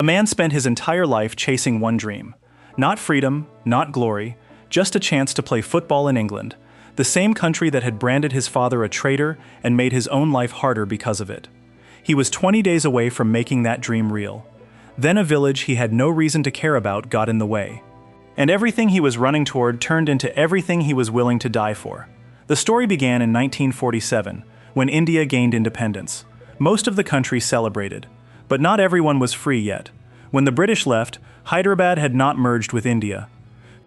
A man spent his entire life chasing one dream. Not freedom, not glory, just a chance to play football in England, the same country that had branded his father a traitor and made his own life harder because of it. He was 20 days away from making that dream real. Then a village he had no reason to care about got in the way. And everything he was running toward turned into everything he was willing to die for. The story began in 1947, when India gained independence. Most of the country celebrated. But not everyone was free yet. When the British left, Hyderabad had not merged with India.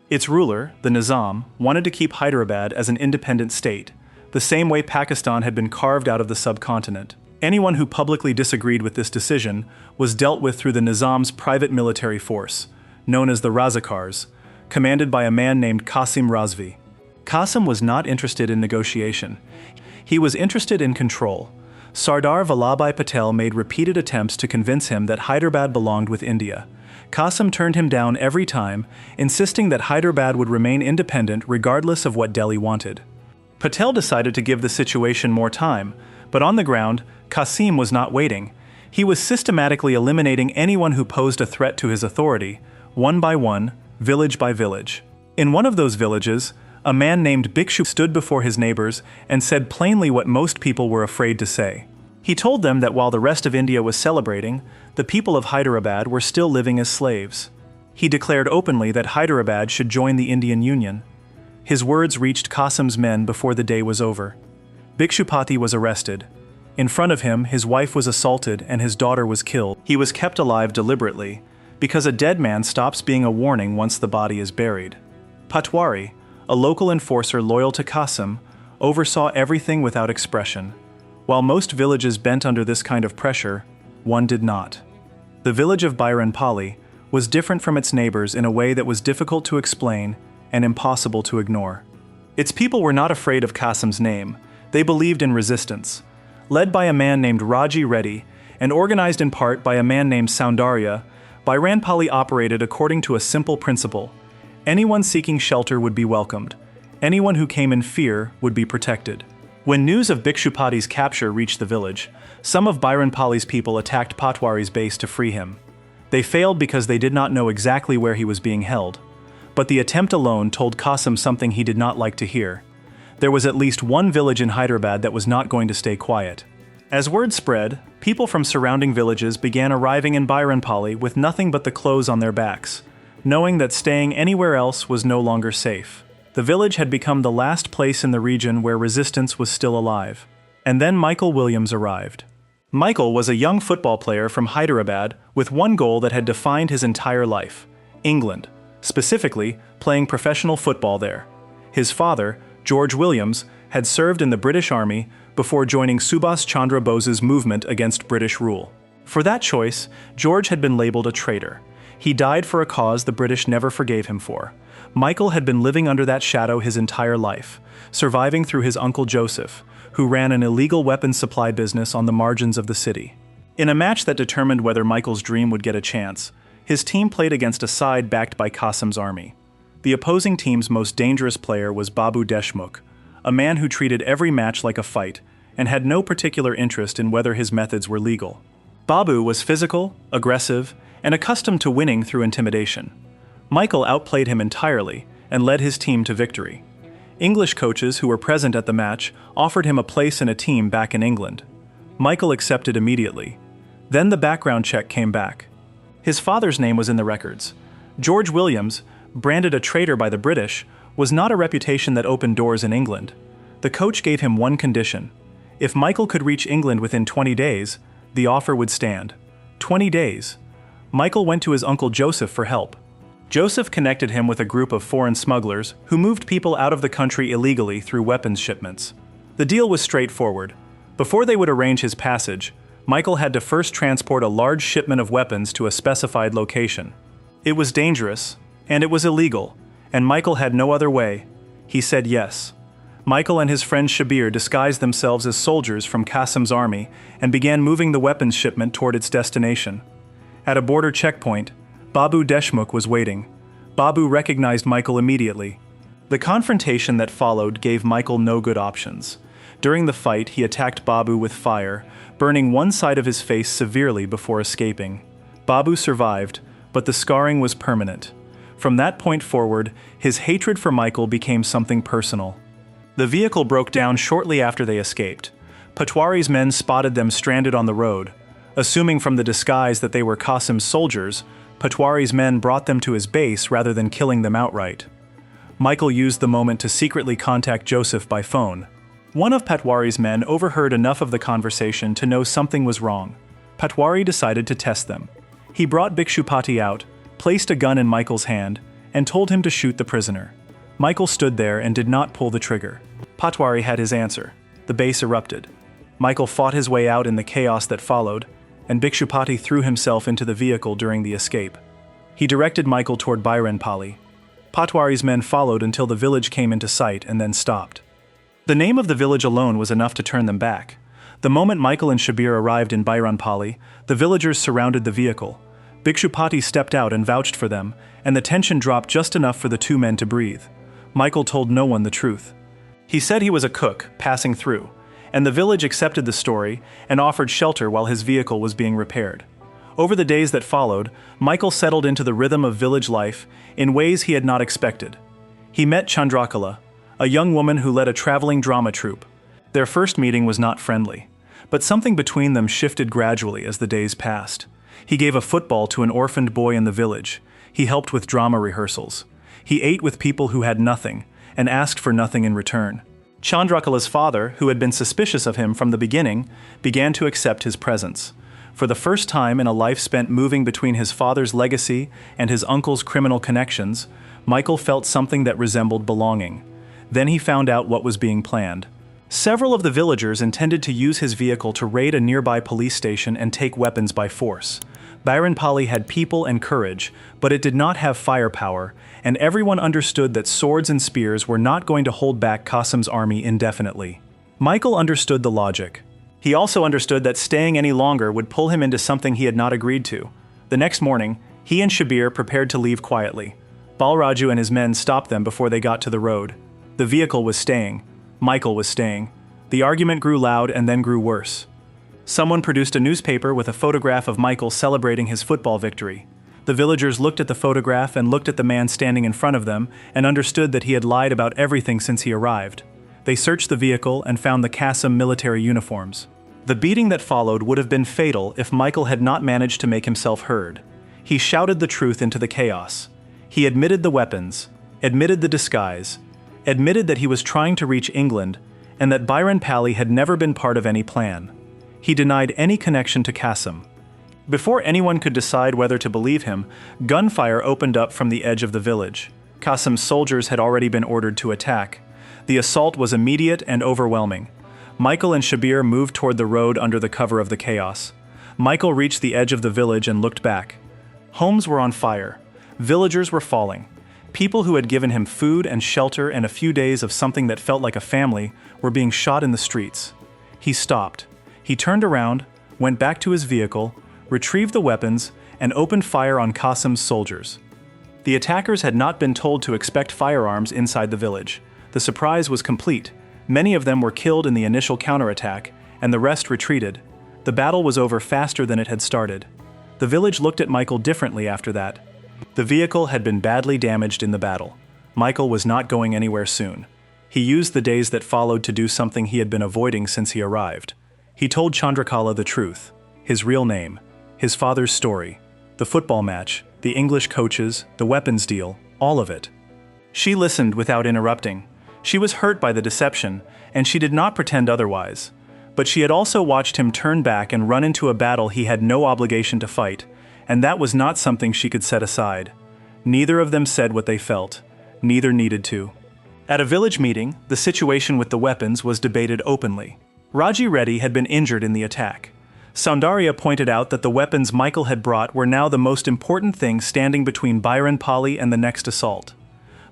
Its ruler, the Nizam, wanted to keep Hyderabad as an independent state, the same way Pakistan had been carved out of the subcontinent. Anyone who publicly disagreed with this decision was dealt with through the Nizam's private military force, known as the Razakars, commanded by a man named Qasim Razvi. Qasim was not interested in negotiation. He was interested in control. Sardar Vallabhbhai Patel made repeated attempts to convince him that Hyderabad belonged with India. Qasim turned him down every time, insisting that Hyderabad would remain independent regardless of what Delhi wanted. Patel decided to give the situation more time, but on the ground, Qasim was not waiting. He was systematically eliminating anyone who posed a threat to his authority, one by one, village by village. In one of those villages, a man named Bhikshu stood before his neighbors and said plainly what most people were afraid to say. He told them that while the rest of India was celebrating, the people of Hyderabad were still living as slaves. He declared openly that Hyderabad should join the Indian Union. His words reached Qasim's men before the day was over. Bhikshupati was arrested. In front of him, his wife was assaulted and his daughter was killed. He was kept alive deliberately, because a dead man stops being a warning once the body is buried. Patwari, a local enforcer loyal to Qasim, oversaw everything without expression. While most villages bent under this kind of pressure, one did not. The village of Bairanpalli was different from its neighbors in a way that was difficult to explain and impossible to ignore. Its people were not afraid of Qasim's name. They believed in resistance. Led by a man named Raji Reddy and organized in part by a man named Soundarya, Bairanpalli operated according to a simple principle. Anyone seeking shelter would be welcomed. Anyone who came in fear would be protected. When news of Bhikshupati's capture reached the village, some of Bairanpalli's people attacked Patwari's base to free him. They failed because they did not know exactly where he was being held. But the attempt alone told Qasim something he did not like to hear. There was at least one village in Hyderabad that was not going to stay quiet. As word spread, people from surrounding villages began arriving in Bairanpalli with nothing but the clothes on their backs, knowing that staying anywhere else was no longer safe. The village had become the last place in the region where resistance was still alive. And then Michael Williams arrived. Michael was a young football player from Hyderabad with one goal that had defined his entire life: England, specifically playing professional football there. His father, George Williams, had served in the British Army before joining Subhas Chandra Bose's movement against British rule. For that choice, George had been labeled a traitor. He died for a cause the British never forgave him for. Michael had been living under that shadow his entire life, surviving through his uncle Joseph, who ran an illegal weapons supply business on the margins of the city. In a match that determined whether Michael's dream would get a chance, his team played against a side backed by Qasim's army. The opposing team's most dangerous player was Babu Deshmukh, a man who treated every match like a fight and had no particular interest in whether his methods were legal. Babu was physical, aggressive, and accustomed to winning through intimidation. Michael outplayed him entirely and led his team to victory. English coaches who were present at the match offered him a place in a team back in England. Michael accepted immediately. Then the background check came back. His father's name was in the records. George Williams, branded a traitor by the British, was not a reputation that opened doors in England. The coach gave him one condition. If Michael could reach England within 20 days, the offer would stand. 20 days. Michael went to his uncle Joseph for help. Joseph connected him with a group of foreign smugglers who moved people out of the country illegally through weapons shipments. The deal was straightforward. Before they would arrange his passage, Michael had to first transport a large shipment of weapons to a specified location. It was dangerous, and it was illegal, and Michael had no other way. He said yes. Michael and his friend Shabir disguised themselves as soldiers from Qasim's army and began moving the weapons shipment toward its destination. At a border checkpoint, Babu Deshmukh was waiting. Babu recognized Michael immediately. The confrontation that followed gave Michael no good options. During the fight, he attacked Babu with fire, burning one side of his face severely before escaping. Babu survived, but the scarring was permanent. From that point forward, his hatred for Michael became something personal. The vehicle broke down shortly after they escaped. Patwari's men spotted them stranded on the road. Assuming from the disguise that they were Qasim's soldiers, Patwari's men brought them to his base rather than killing them outright. Michael used the moment to secretly contact Joseph by phone. One of Patwari's men overheard enough of the conversation to know something was wrong. Patwari decided to test them. He brought Bhikshupati out, placed a gun in Michael's hand, and told him to shoot the prisoner. Michael stood there and did not pull the trigger. Patwari had his answer. The base erupted. Michael fought his way out in the chaos that followed, and Bhikshupati threw himself into the vehicle during the escape. He directed Michael toward Bairanpalli. Patwari's men followed until the village came into sight and then stopped. The name of the village alone was enough to turn them back. The moment Michael and Shabir arrived in Bairanpalli, the villagers surrounded the vehicle. Bhikshupati stepped out and vouched for them, and the tension dropped just enough for the two men to breathe. Michael told no one the truth. He said he was a cook, passing through, and the village accepted the story and offered shelter while his vehicle was being repaired. Over the days that followed, Michael settled into the rhythm of village life in ways he had not expected. He met Chandrakala, a young woman who led a traveling drama troupe. Their first meeting was not friendly, but something between them shifted gradually as the days passed. He gave a football to an orphaned boy in the village. He helped with drama rehearsals. He ate with people who had nothing and asked for nothing in return. Chandrakala's father, who had been suspicious of him from the beginning, began to accept his presence. For the first time in a life spent moving between his father's legacy and his uncle's criminal connections, Michael felt something that resembled belonging. Then he found out what was being planned. Several of the villagers intended to use his vehicle to raid a nearby police station and take weapons by force. Bairanpalli had people and courage, but it did not have firepower, and everyone understood that swords and spears were not going to hold back Qasim's army indefinitely. Michael understood the logic. He also understood that staying any longer would pull him into something he had not agreed to. The next morning, he and Shabir prepared to leave quietly. Balraju and his men stopped them before they got to the road. The vehicle was staying. Michael was staying. The argument grew loud and then grew worse. Someone produced a newspaper with a photograph of Michael celebrating his football victory. The villagers looked at the photograph and looked at the man standing in front of them and understood that he had lied about everything since he arrived. They searched the vehicle and found the Qasim military uniforms. The beating that followed would have been fatal if Michael had not managed to make himself heard. He shouted the truth into the chaos. He admitted the weapons, admitted the disguise, admitted that he was trying to reach England, and that Bairanpalli had never been part of any plan. He denied any connection to Qasim. Before anyone could decide whether to believe him, gunfire opened up from the edge of the village. Qasim's soldiers had already been ordered to attack. The assault was immediate and overwhelming. Michael and Shabir moved toward the road under the cover of the chaos. Michael reached the edge of the village and looked back. Homes were on fire. Villagers were falling. People who had given him food and shelter and a few days of something that felt like a family were being shot in the streets. He stopped. He turned around, went back to his vehicle, retrieved the weapons, and opened fire on Qasim's soldiers. The attackers had not been told to expect firearms inside the village. The surprise was complete. Many of them were killed in the initial counterattack, and the rest retreated. The battle was over faster than it had started. The village looked at Michael differently after that. The vehicle had been badly damaged in the battle. Michael was not going anywhere soon. He used the days that followed to do something he had been avoiding since he arrived. He told Chandrakala the truth, his real name, his father's story, the football match, the English coaches, the weapons deal, all of it. She listened without interrupting. She was hurt by the deception, and she did not pretend otherwise. But she had also watched him turn back and run into a battle he had no obligation to fight, and that was not something she could set aside. Neither of them said what they felt. Neither needed to. At a village meeting, the situation with the weapons was debated openly. Raji Reddy had been injured in the attack. Soundarya pointed out that the weapons Michael had brought were now the most important thing standing between Bairanpalli and the next assault.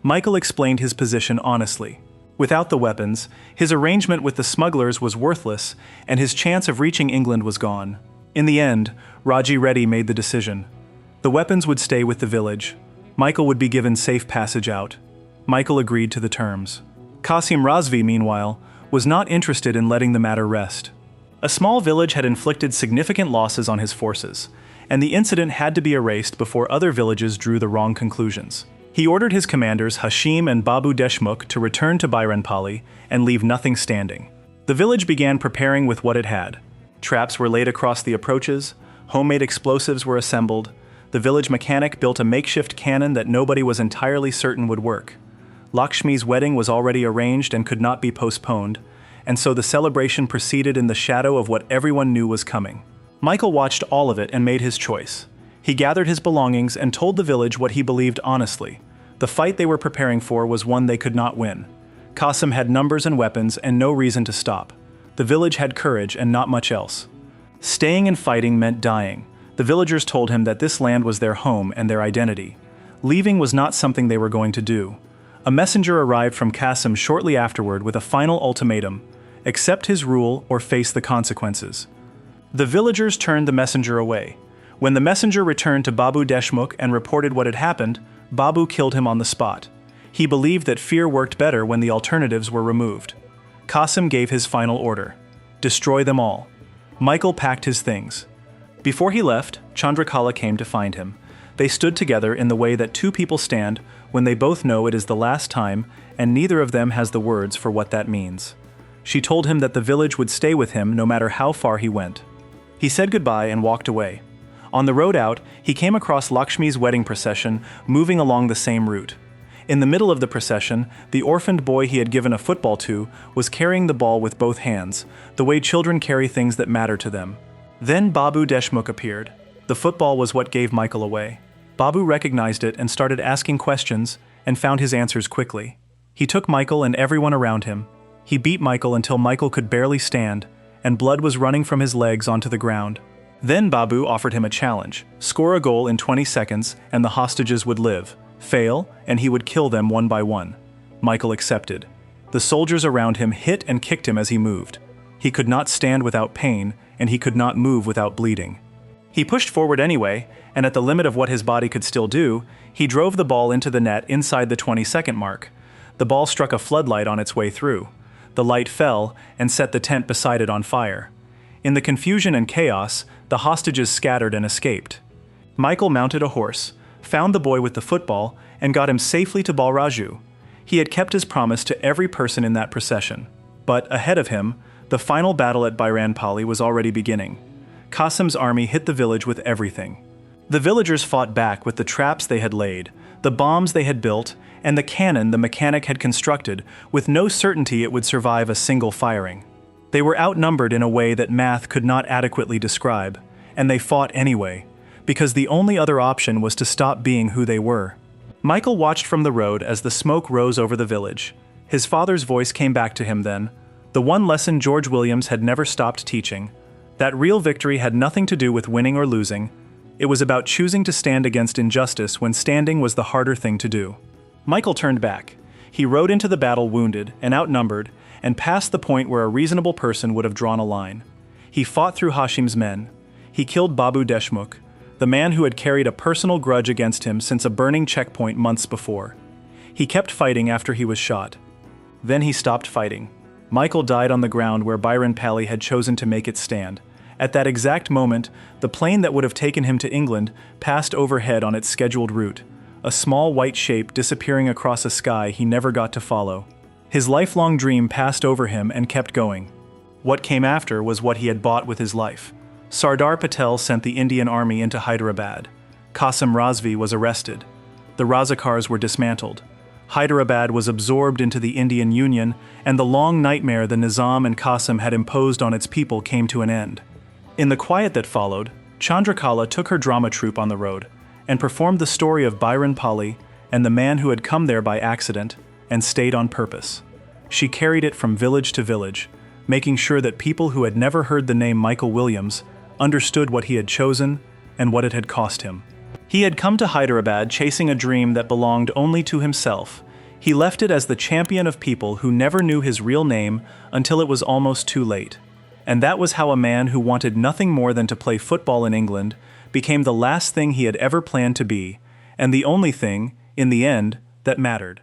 Michael explained his position honestly. Without the weapons, his arrangement with the smugglers was worthless, and his chance of reaching England was gone. In the end, Raji Reddy made the decision. The weapons would stay with the village. Michael would be given safe passage out. Michael agreed to the terms. Qasim Razvi, meanwhile, was not interested in letting the matter rest. A small village had inflicted significant losses on his forces, and the incident had to be erased before other villages drew the wrong conclusions. He ordered his commanders Hashim and Babu Deshmukh to return to Bairanpali and leave nothing standing. The village began preparing with what it had. Traps were laid across the approaches, homemade explosives were assembled, the village mechanic built a makeshift cannon that nobody was entirely certain would work. Lakshmi's wedding was already arranged and could not be postponed, and so the celebration proceeded in the shadow of what everyone knew was coming. Michael watched all of it and made his choice. He gathered his belongings and told the village what he believed honestly. The fight they were preparing for was one they could not win. Qasim had numbers and weapons and no reason to stop. The village had courage and not much else. Staying and fighting meant dying. The villagers told him that this land was their home and their identity. Leaving was not something they were going to do. A messenger arrived from Qasim shortly afterward with a final ultimatum: accept his rule or face the consequences. The villagers turned the messenger away. When the messenger returned to Babu Deshmukh and reported what had happened, Babu killed him on the spot. He believed that fear worked better when the alternatives were removed. Qasim gave his final order: destroy them all. Michael packed his things. Before he left, Chandrakala came to find him. They stood together in the way that two people stand when they both know it is the last time and neither of them has the words for what that means. She told him that the village would stay with him no matter how far he went. He said goodbye and walked away. On the road out, he came across Lakshmi's wedding procession moving along the same route. In the middle of the procession, the orphaned boy he had given a football to was carrying the ball with both hands, the way children carry things that matter to them. Then Babu Deshmukh appeared. The football was what gave Michael away. Babu recognized it and started asking questions and found his answers quickly. He took Michael and everyone around him. He beat Michael until Michael could barely stand, and blood was running from his legs onto the ground. Then Babu offered him a challenge: score a goal in 20 seconds and the hostages would live. Fail, and he would kill them one by one. Michael accepted. The soldiers around him hit and kicked him as he moved. He could not stand without pain, and he could not move without bleeding. He pushed forward anyway, and at the limit of what his body could still do, he drove the ball into the net inside the 20-second mark. The ball struck a floodlight on its way through. The light fell and set the tent beside it on fire. In the confusion and chaos, the hostages scattered and escaped. Michael mounted a horse, found the boy with the football, and got him safely to Balraju. He had kept his promise to every person in that procession. But ahead of him, the final battle at Bairanpali was already beginning. Qasim's army hit the village with everything. The villagers fought back with the traps they had laid, the bombs they had built, and the cannon the mechanic had constructed, with no certainty it would survive a single firing. They were outnumbered in a way that math could not adequately describe, and they fought anyway, because the only other option was to stop being who they were. Michael watched from the road as the smoke rose over the village. His father's voice came back to him then, the one lesson George Williams had never stopped teaching: that real victory had nothing to do with winning or losing. It was about choosing to stand against injustice when standing was the harder thing to do. Michael turned back. He rode into the battle wounded and outnumbered, and past the point where a reasonable person would have drawn a line. He fought through Hashim's men. He killed Babu Deshmukh, the man who had carried a personal grudge against him since a burning checkpoint months before. He kept fighting after he was shot. Then he stopped fighting. Michael died on the ground where Bairanpali had chosen to make its stand. At that exact moment, the plane that would have taken him to England passed overhead on its scheduled route, a small white shape disappearing across a sky he never got to follow. His lifelong dream passed over him and kept going. What came after was what he had bought with his life. Sardar Patel sent the Indian army into Hyderabad. Qasim Razvi was arrested. The Razakars were dismantled. Hyderabad was absorbed into the Indian Union, and the long nightmare the Nizam and Qasim had imposed on its people came to an end. In the quiet that followed, Chandrakala took her drama troupe on the road and performed the story of Bairanpali and the man who had come there by accident and stayed on purpose. She carried it from village to village, making sure that people who had never heard the name Michael Williams understood what he had chosen and what it had cost him. He had come to Hyderabad chasing a dream that belonged only to himself. He left it as the champion of people who never knew his real name until it was almost too late. And that was how a man who wanted nothing more than to play football in England became the last thing he had ever planned to be, and the only thing, in the end, that mattered.